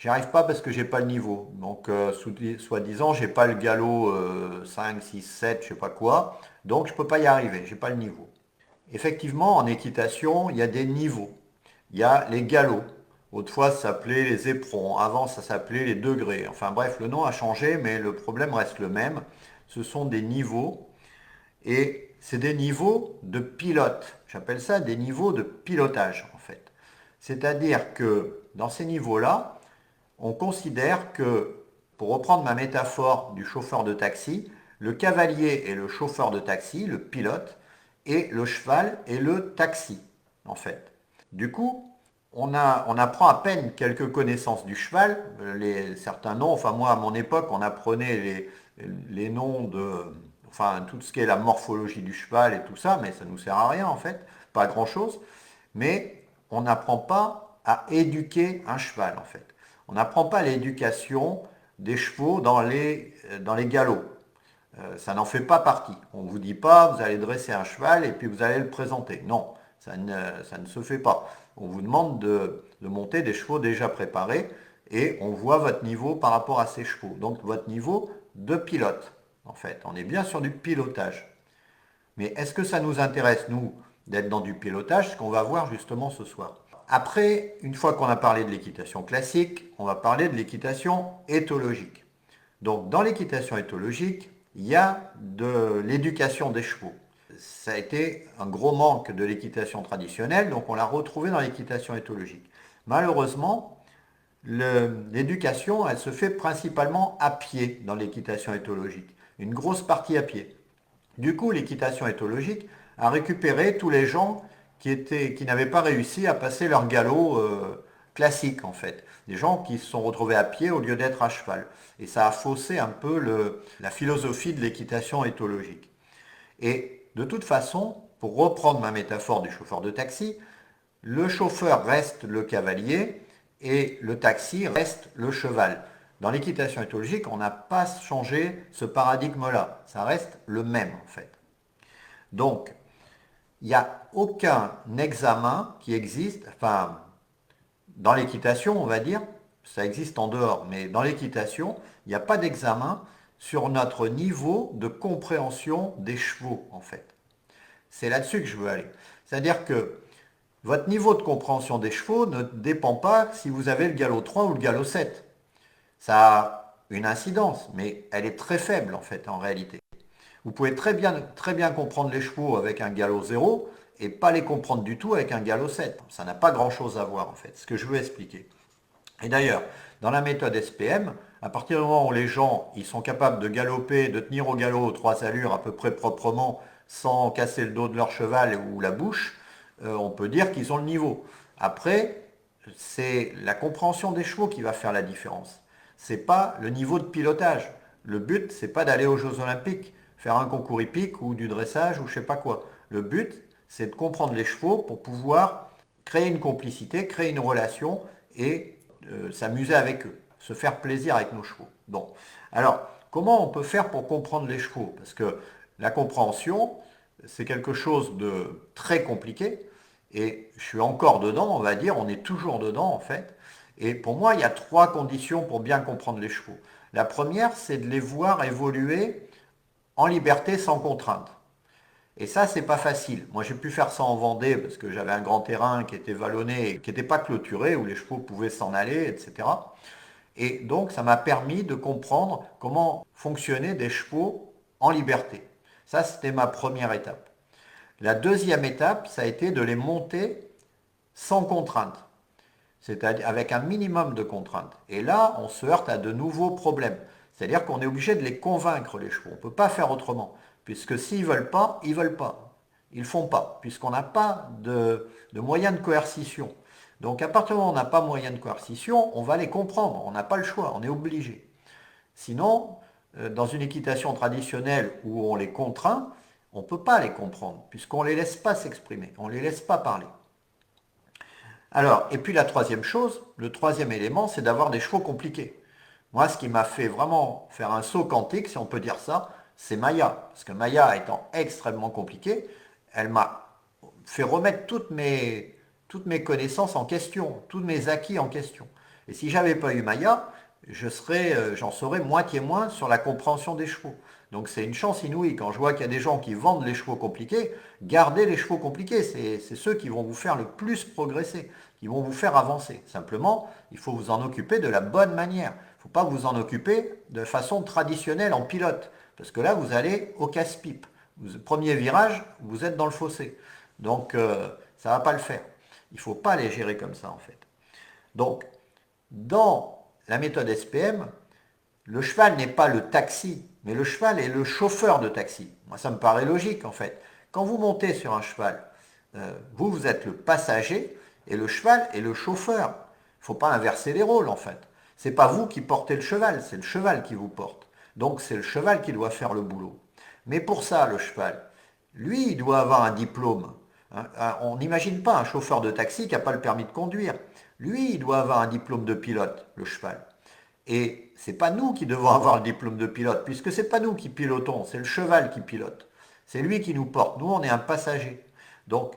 J'y arrive pas parce que j'ai pas le niveau. Donc, soi-disant, j'ai pas le galop 5, 6, 7, je sais pas quoi. Donc, je peux pas y arriver, j'ai pas le niveau. Effectivement, en équitation, il y a des niveaux. Il y a les galops. Autrefois, ça s'appelait les éperons. Avant, ça s'appelait les degrés. Enfin bref, le nom a changé, mais le problème reste le même. Ce sont des niveaux et c'est des niveaux de pilote. J'appelle ça des niveaux de pilotage, en fait. C'est-à-dire que dans ces niveaux-là, on considère que, pour reprendre ma métaphore du chauffeur de taxi, le cavalier est le chauffeur de taxi, le pilote, et le cheval est le taxi, en fait. Du coup, on apprend à peine quelques connaissances du cheval, certains noms, enfin moi à mon époque on apprenait les noms de, enfin tout ce qui est la morphologie du cheval et tout ça, mais ça ne nous sert à rien en fait, pas à grand chose, mais on n'apprend pas à éduquer un cheval en fait. On n'apprend pas l'éducation des chevaux dans les galops. Ça n'en fait pas partie. On ne vous dit pas, vous allez dresser un cheval et puis vous allez le présenter. Non, ça ne se fait pas. On vous demande de monter des chevaux déjà préparés et on voit votre niveau par rapport à ces chevaux. Donc votre niveau de pilote, en fait. On est bien sur du pilotage. Mais est-ce que ça nous intéresse, nous, d'être dans du pilotage, ce qu'on va voir justement ce soir? Après, une fois qu'on a parlé de l'équitation classique, on va parler de l'équitation éthologique. Donc dans l'équitation éthologique, il y a de l'éducation des chevaux. Ça a été un gros manque de l'équitation traditionnelle, donc on l'a retrouvé dans l'équitation éthologique. Malheureusement, l'éducation, elle se fait principalement à pied dans l'équitation éthologique. Une grosse partie à pied. Du coup, l'équitation éthologique a récupéré tous les gens qui n'avaient pas réussi à passer leur galop classique en fait. Des gens qui se sont retrouvés à pied au lieu d'être à cheval. Et ça a faussé un peu la philosophie de l'équitation éthologique. Et de toute façon, pour reprendre ma métaphore du chauffeur de taxi, le chauffeur reste le cavalier et le taxi reste le cheval. Dans l'équitation éthologique, on n'a pas changé ce paradigme-là. Ça reste le même en fait. Donc, il n'y a aucun examen qui existe, enfin, dans l'équitation, on va dire, ça existe en dehors, mais dans l'équitation, il n'y a pas d'examen sur notre niveau de compréhension des chevaux, en fait. C'est là-dessus que je veux aller. C'est-à-dire que votre niveau de compréhension des chevaux ne dépend pas si vous avez le galop 3 ou le galop 7. Ça a une incidence, mais elle est très faible, en fait, en réalité. Vous pouvez très bien comprendre les chevaux avec un galop 0 et pas les comprendre du tout avec un galop 7. Ça n'a pas grand-chose à voir en fait, ce que je veux expliquer. Et d'ailleurs, dans la méthode SPM, à partir du moment où les gens ils sont capables de galoper, de tenir au galop aux 3 allures à peu près proprement, sans casser le dos de leur cheval ou la bouche, on peut dire qu'ils ont le niveau. Après, c'est la compréhension des chevaux qui va faire la différence. C'est pas le niveau de pilotage. Le but, c'est pas d'aller aux Jeux Olympiques, faire un concours hippique ou du dressage ou je sais pas quoi. Le but, c'est de comprendre les chevaux pour pouvoir créer une complicité, créer une relation et s'amuser avec eux, se faire plaisir avec nos chevaux. Bon, alors comment on peut faire pour comprendre les chevaux? Parce que la compréhension, c'est quelque chose de très compliqué et je suis encore dedans, on va dire, on est toujours dedans en fait. Et pour moi, il y a 3 conditions pour bien comprendre les chevaux. La première, c'est de les voir évoluer en liberté sans contrainte. Et ça, c'est pas facile. Moi, j'ai pu faire ça en Vendée parce que j'avais un grand terrain qui était vallonné, et qui n'était pas clôturé, où les chevaux pouvaient s'en aller, etc. Et donc, ça m'a permis de comprendre comment fonctionnaient des chevaux en liberté. Ça, c'était ma première étape. La deuxième étape, ça a été de les monter sans contrainte, c'est-à-dire avec un minimum de contraintes. Et là, on se heurte à de nouveaux problèmes. C'est-à-dire qu'on est obligé de les convaincre, les chevaux. On ne peut pas faire autrement. Puisque s'ils ne veulent pas, ils ne veulent pas. Ils ne font pas, puisqu'on n'a pas de moyen de coercition. Donc à partir du moment où on n'a pas moyen de coercition, on va les comprendre. On n'a pas le choix, on est obligé. Sinon, dans une équitation traditionnelle où on les contraint, on ne peut pas les comprendre, puisqu'on ne les laisse pas s'exprimer, on ne les laisse pas parler. Alors, et puis la troisième chose, le troisième élément, c'est d'avoir des chevaux compliqués. Moi, ce qui m'a fait vraiment faire un saut quantique, si on peut dire ça, c'est Maya. Parce que Maya étant extrêmement compliquée, elle m'a fait remettre toutes mes connaissances en question, tous mes acquis en question. Et si j'avais pas eu Maya, j'en saurais moitié moins sur la compréhension des chevaux. Donc c'est une chance inouïe. Quand je vois qu'il y a des gens qui vendent les chevaux compliqués, gardez les chevaux compliqués. C'est ceux qui vont vous faire le plus progresser, qui vont vous faire avancer. Simplement, il faut vous en occuper de la bonne manière. Il ne faut pas vous en occuper de façon traditionnelle en pilote. Parce que là, vous allez au casse-pipe. Premier virage, vous êtes dans le fossé. Donc, ça ne va pas le faire. Il ne faut pas les gérer comme ça, en fait. Donc, dans la méthode SPM, le cheval n'est pas le taxi, mais le cheval est le chauffeur de taxi. Moi, ça me paraît logique, en fait. Quand vous montez sur un cheval, vous êtes le passager et le cheval est le chauffeur. Il ne faut pas inverser les rôles, en fait. Ce n'est pas vous qui portez le cheval, c'est le cheval qui vous porte. Donc, c'est le cheval qui doit faire le boulot. Mais pour ça, le cheval, lui, il doit avoir un diplôme. On n'imagine pas un chauffeur de taxi qui n'a pas le permis de conduire. Lui, il doit avoir un diplôme de pilote, le cheval. Et c'est pas nous qui devons avoir le diplôme de pilote, puisque c'est pas nous qui pilotons, c'est le cheval qui pilote. C'est lui qui nous porte. Nous, on est un passager. Donc,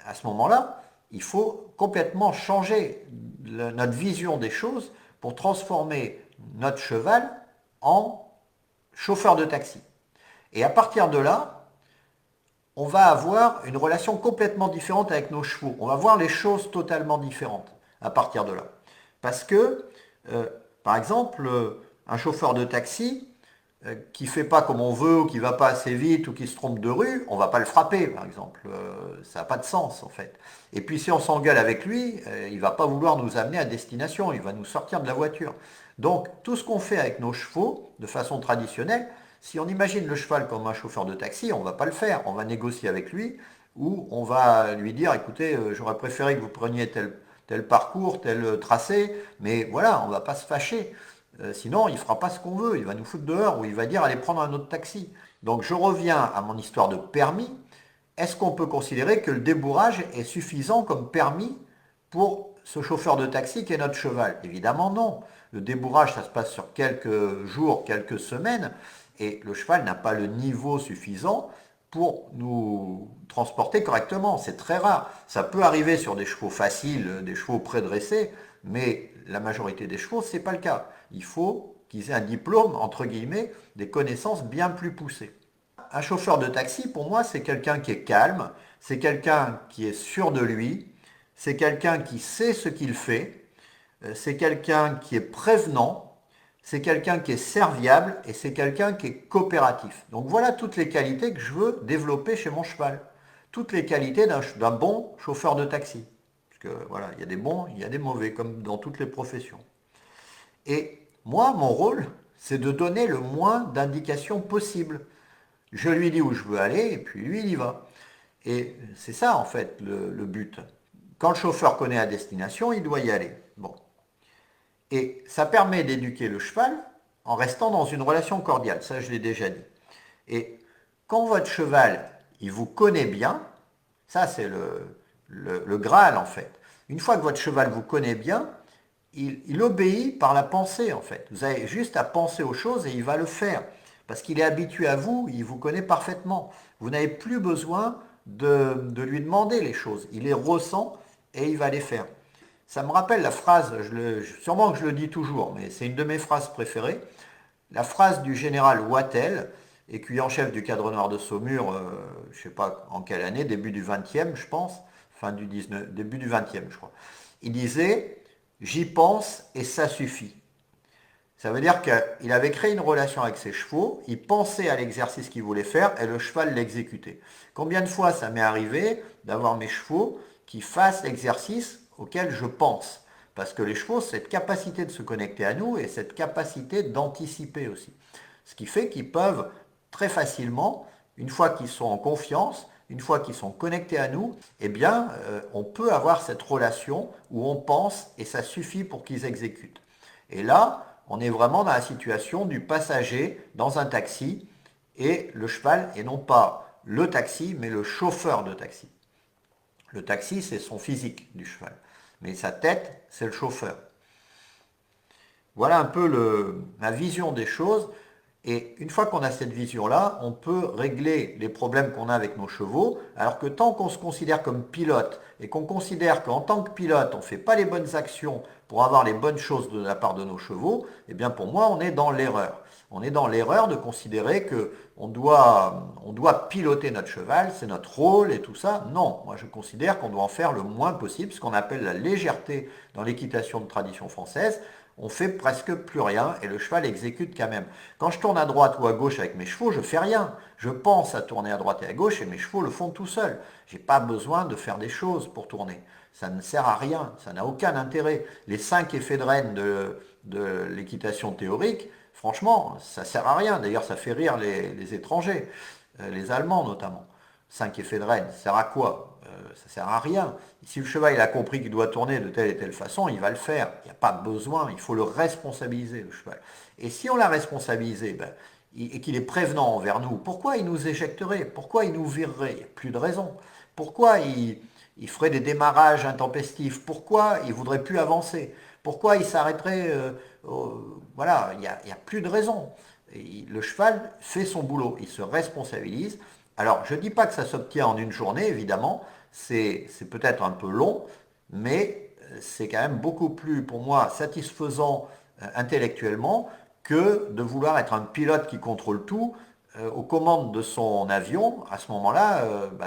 à ce moment-là, il faut complètement changer notre vision des choses pour transformer notre cheval en chauffeur de taxi. Et à partir de là, on va avoir une relation complètement différente avec nos chevaux. On va voir les choses totalement différentes à partir de là. Parce que, par exemple, un chauffeur de taxi qui ne fait pas comme on veut, ou qui ne va pas assez vite, ou qui se trompe de rue, on ne va pas le frapper, par exemple. Ça n'a pas de sens, en fait. Et puis si on s'engueule avec lui, il ne va pas vouloir nous amener à destination, il va nous sortir de la voiture. Donc, tout ce qu'on fait avec nos chevaux, de façon traditionnelle, si on imagine le cheval comme un chauffeur de taxi, on ne va pas le faire. On va négocier avec lui, ou on va lui dire, écoutez, j'aurais préféré que vous preniez tel parcours, tel tracé, mais voilà, on ne va pas se fâcher. Sinon, il ne fera pas ce qu'on veut, il va nous foutre dehors ou il va dire allez prendre un autre taxi. Donc je reviens à mon histoire de permis. Est-ce qu'on peut considérer que le débourrage est suffisant comme permis pour ce chauffeur de taxi qui est notre cheval? Évidemment non. Le débourrage, ça se passe sur quelques jours, quelques semaines, et le cheval n'a pas le niveau suffisant pour nous transporter correctement. C'est très rare. Ça peut arriver sur des chevaux faciles, des chevaux prédressés, mais la majorité des chevaux, ce n'est pas le cas. Il faut qu'ils aient un diplôme, entre guillemets, des connaissances bien plus poussées. Un chauffeur de taxi, pour moi, c'est quelqu'un qui est calme, c'est quelqu'un qui est sûr de lui, c'est quelqu'un qui sait ce qu'il fait, c'est quelqu'un qui est prévenant, c'est quelqu'un qui est serviable et c'est quelqu'un qui est coopératif. Donc voilà toutes les qualités que je veux développer chez mon cheval. Toutes les qualités d'un bon chauffeur de taxi. Parce que voilà, il y a des bons, il y a des mauvais, comme dans toutes les professions. Et moi, mon rôle, c'est de donner le moins d'indications possible. Je lui dis où je veux aller et puis lui, il y va. Et c'est ça, en fait, le but. Quand le chauffeur connaît la destination, il doit y aller. Bon. Et ça permet d'éduquer le cheval en restant dans une relation cordiale. Ça, je l'ai déjà dit. Et quand votre cheval, il vous connaît bien, ça c'est le Graal en fait. Une fois que votre cheval vous connaît bien, il obéit par la pensée en fait. Vous avez juste à penser aux choses et il va le faire. Parce qu'il est habitué à vous, il vous connaît parfaitement. Vous n'avez plus besoin de lui demander les choses. Il les ressent et il va les faire. Ça me rappelle la phrase, sûrement que je le dis toujours, mais c'est une de mes phrases préférées, la phrase du général Wattel, écuyer en chef du Cadre Noir de Saumur, je ne sais pas en quelle année, début du 20e, je pense, fin du 19, début du 20e, je crois. Il disait « J'y pense et ça suffit ». Ça veut dire qu'il avait créé une relation avec ses chevaux, il pensait à l'exercice qu'il voulait faire et le cheval l'exécutait. Combien de fois ça m'est arrivé d'avoir mes chevaux qui fassent l'exercice auquel je pense? Parce que les chevaux, c'est cette capacité de se connecter à nous et cette capacité d'anticiper aussi. Ce qui fait qu'ils peuvent très facilement, une fois qu'ils sont en confiance, une fois qu'ils sont connectés à nous, eh bien, on peut avoir cette relation où on pense et ça suffit pour qu'ils exécutent. Et là, on est vraiment dans la situation du passager dans un taxi et le cheval est non pas le taxi, mais le chauffeur de taxi. Le taxi, c'est son physique du cheval, mais sa tête, c'est le chauffeur. Voilà un peu ma vision des choses. Et une fois qu'on a cette vision-là, on peut régler les problèmes qu'on a avec nos chevaux, alors que tant qu'on se considère comme pilote et qu'on considère qu'en tant que pilote, on ne fait pas les bonnes actions pour avoir les bonnes choses de la part de nos chevaux, eh bien pour moi, on est dans l'erreur. On est dans l'erreur de considérer qu'on doit piloter notre cheval, c'est notre rôle et tout ça. Non, moi je considère qu'on doit en faire le moins possible, ce qu'on appelle la légèreté dans l'équitation de tradition française. On fait presque plus rien et le cheval exécute quand même. Quand je tourne à droite ou à gauche avec mes chevaux, je fais rien. Je pense à tourner à droite et à gauche et mes chevaux le font tout seuls. J'ai pas besoin de faire des choses pour tourner. Ça ne sert à rien, ça n'a aucun intérêt. Les 5 effets de rêne de l'équitation théorique, franchement, ça sert à rien. D'ailleurs, ça fait rire les étrangers, les Allemands notamment. 5 effets de rêne, ça sert à quoi? Ça sert à rien. Si le cheval il a compris qu'il doit tourner de telle et telle façon, il va le faire. Il n'y a pas besoin, il faut le responsabiliser, le cheval. Et si on l'a responsabilisé, et qu'il est prévenant envers nous, pourquoi il nous éjecterait? Pourquoi il nous virerait? Il n'y a plus de raison. Pourquoi il ferait des démarrages intempestifs? Pourquoi il ne voudrait plus avancer? Pourquoi il s'arrêterait? Voilà, il n'y a plus de raison. Et le cheval fait son boulot, il se responsabilise. Alors, je ne dis pas que ça s'obtient en une journée, évidemment, c'est peut-être un peu long, mais c'est quand même beaucoup plus, pour moi, satisfaisant intellectuellement que de vouloir être un pilote qui contrôle tout aux commandes de son avion. À ce moment-là,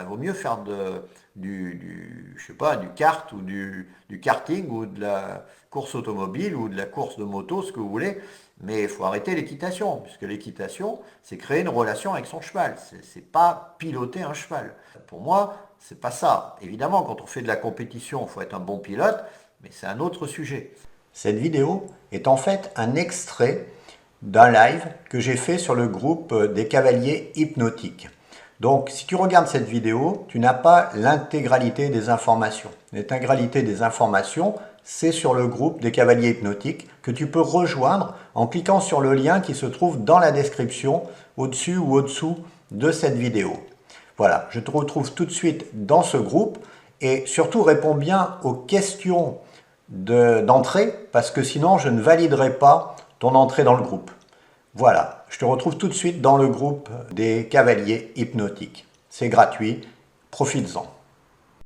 vaut mieux faire je sais pas, du kart ou du karting ou de la course automobile ou de la course de moto, ce que vous voulez. Mais il faut arrêter l'équitation, puisque l'équitation, c'est créer une relation avec son cheval. C'est pas piloter un cheval. Pour moi, c'est pas ça. Évidemment, quand on fait de la compétition, il faut être un bon pilote, mais c'est un autre sujet. Cette vidéo est en fait un extrait d'un live que j'ai fait sur le groupe des cavaliers hypnotiques. Donc, si tu regardes cette vidéo, tu n'as pas l'intégralité des informations. L'intégralité des informations, c'est sur le groupe des cavaliers hypnotiques que tu peux rejoindre en cliquant sur le lien qui se trouve dans la description, au-dessus ou au-dessous de cette vidéo. Voilà, je te retrouve tout de suite dans ce groupe et surtout réponds bien aux questions d'entrée parce que sinon je ne validerai pas ton entrée dans le groupe. Voilà, je te retrouve tout de suite dans le groupe des cavaliers hypnotiques. C'est gratuit, profites-en.